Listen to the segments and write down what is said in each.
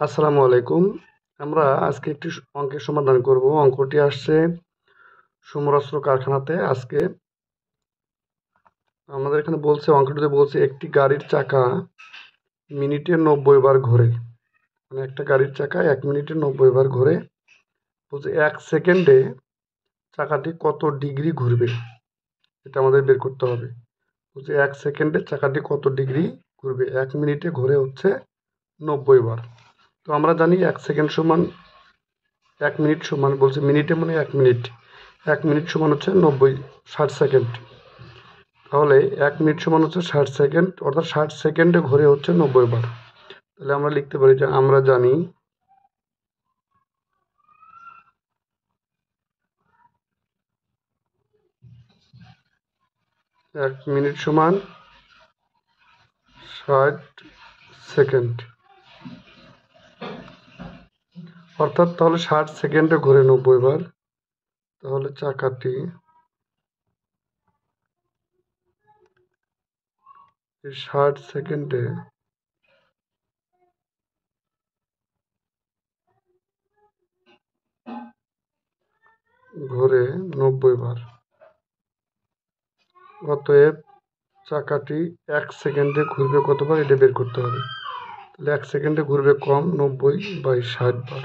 আসসালামু আলাইকুম। আমরা আজকে একটি অঙ্কের সমাধান করব। অঙ্কটি আসছে সমরাস্ত্র কারখানাতে। আজকে আমাদের এখানে বলছে, অঙ্কটিতে বলছে একটি গাড়ির চাকা মিনিটে 90 বার ঘোরে। মানে একটা গাড়ির চাকা 1 মিনিটে 90 বার ঘোরে। বলছে 1 সেকেন্ডে চাকাটি কত ডিগ্রি ঘুরবে, এটা আমাদের বের করতে হবে। বলছে 1 সেকেন্ডে চাকাটি কত ডিগ্রি ঘুরবে। 1 মিনিটে ঘুরে হচ্ছে 90 বার। তো আমরা জানি 1 সেকেন্ড সমান 1 মিনিট সমান, বলছে মিনিটে মানে 1 মিনিট। 1 মিনিট সমান হচ্ছে 60 সেকেন্ড। তাহলে 1 মিনিট সমান হচ্ছে 60 সেকেন্ড, অর্থাৎ 60 সেকেন্ডে ঘুরে হচ্ছে 90 বার। তাহলে আমরা লিখতে পারি যে আমরা জানি 1 মিনিট সমান 60 সেকেন্ড, অর্থাৎ তাহলে 60 সেকেন্ডে ঘুরে 90 বার। তাহলে চাকাটি 60 সেকেন্ডে ঘুরে 90 বার। অতএব চাকাটি 1 সেকেন্ডে ঘুরবে কতবার, এটা বের করতে হবে। তাহলে 1 সেকেন্ডে ঘুরবে কম 90/60 বার।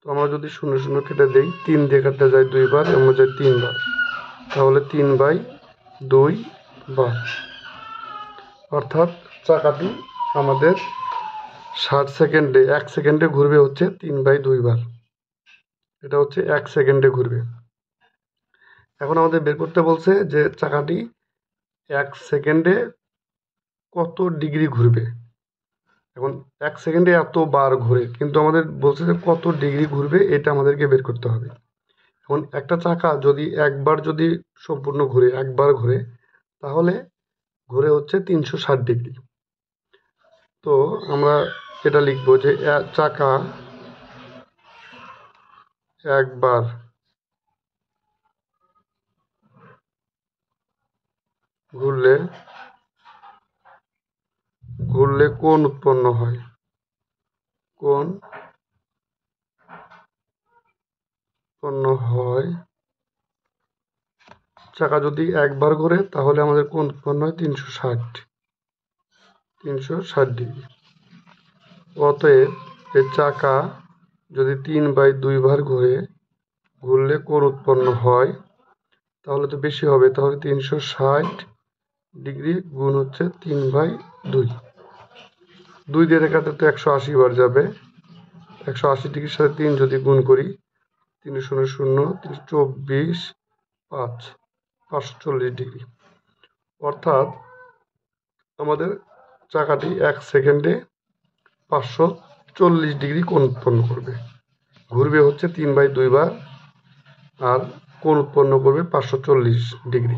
তো আমরা যদি 0 0 কেটে দিই, 3 দিয়ে কাটতে যায় 2 বার, আমরা যাই 3 বার। তাহলে 3/2 বার, অর্থাৎ চাকাটি আমাদের 1 সেকেন্ডে ঘুরবে হচ্ছে 3/2 বার। এটা হচ্ছে 1 সেকেন্ডে ঘুরবে। এখন আমাদের বের করতে বলছে যে চাকাটি 1 সেকেন্ডে কত ডিগ্রি ঘুরবে। এখন 1 সেকেন্ডে এত বার ঘুরে, কিন্তু আমাদের বলছে যে কত ডিগ্রি ঘুরবে, এটা আমাদেরকে বের করতে হবে। এখন একটা চাকা যদি একবার যদি সম্পূর্ণ ঘুরে, একবার ঘুরে, তাহলে ঘুরে হচ্ছে 360 ডিগ্রি। তো আমরা এটা লিখবো যে চাকা একবার ঘুরলে কোণ উৎপন্ন হয়। কোণ উৎপন্ন হয়, চাকা যদি একবার ঘুরে তাহলে আমাদের কোণ উৎপন্ন হয় 360 ডিগ্রি। অতএব এই চাকা যদি 3/2 বার ঘুরলে কোণ উৎপন্ন হয়, তাহলে তো বেশি হবে। তাহলে 360 ডিগ্রি গুণ হচ্ছে 3/2। 2 দিয়ে কাটলে তো 180 বার যাবে। 180 ডিগ্রির সাথে 3 যদি গুণ করি, 3 0 0 324 5 540 ডিগ্রি। অর্থাৎ আমাদের চাকাটি 1 সেকেন্ডে 540 ডিগ্রি কোণ উৎপন্ন করবে। ঘুরবে হচ্ছে 3/2 বার, আর কোণ উৎপন্ন করবে 540 ডিগ্রি।